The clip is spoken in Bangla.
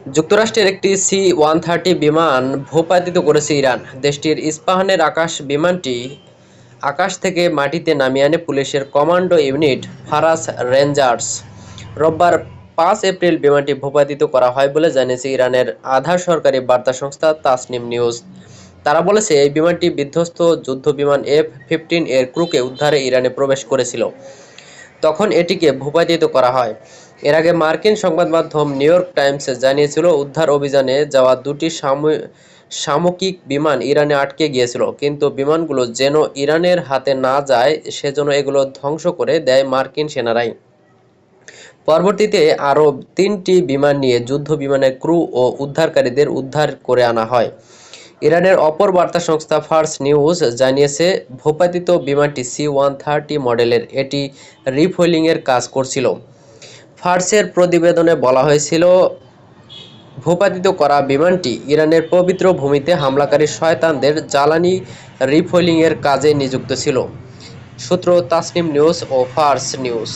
যুক্তরাষ্ট্রের একটি সি-130 বিমান ভূপাতিত করেছে ইরান। দেশটির ইস্পাহানের আকাশ বিমানটি আকাশ থেকে মাটিতে নামিয়ে আনে পুলিশের কমান্ডো ইউনিট ফারাস রেঞ্জার্স। রোববার ৫ এপ্রিল বিমানটি ভূপাতিত করা হয় বলে জানিয়েছে ইরানের আধা সরকারি বার্তা সংস্থা তাসনিম নিউজ। তারা বলেছে, এই বিমানটি বিধ্বস্ত যুদ্ধবিমান F-15 এর ক্রুকে উদ্ধারে ইরানে প্রবেশ করেছিল। তখন এটিকে ভূপাতিত করা হয়। এর আগে মার্কিন সংবাদ মাধ্যম নিউ ইয়র্ক টাইমস জানিয়েছিল, উদ্ধার অভিযানে যাওয়া দুটি সামরিক বিমান ইরানে আটকে গিয়েছিল, কিন্তু বিমানগুলো যেন ইরানের হাতে না যায় সেজন্য এগুলো ধ্বংস করে দেয় মার্কিন সেনারাই। পরবর্তীতে আরও ৩টি বিমান নিয়ে যুদ্ধ বিমানের ক্রু ও উদ্ধারকারীদের উদ্ধার করে আনা হয়। ইরানের অপর বার্তা সংস্থা ফার্স নিউজ জানিয়েছে, ভূপাতিত বিমানটি সি-130 মডেলের। এটি রিফুয়েলিংয়ের কাজ করছিল। ফার্সের প্রতিবেদনে বলা হয়েছিল, ভূপাতিত করা বিমানটি ইরানের পবিত্র ভূমিতে হামলাকারী শয়তানদের জ্বালানি রিফুয়েলিংয়ের কাজে নিযুক্ত ছিল। সূত্র তাসনিম নিউজ ও ফার্স নিউজ।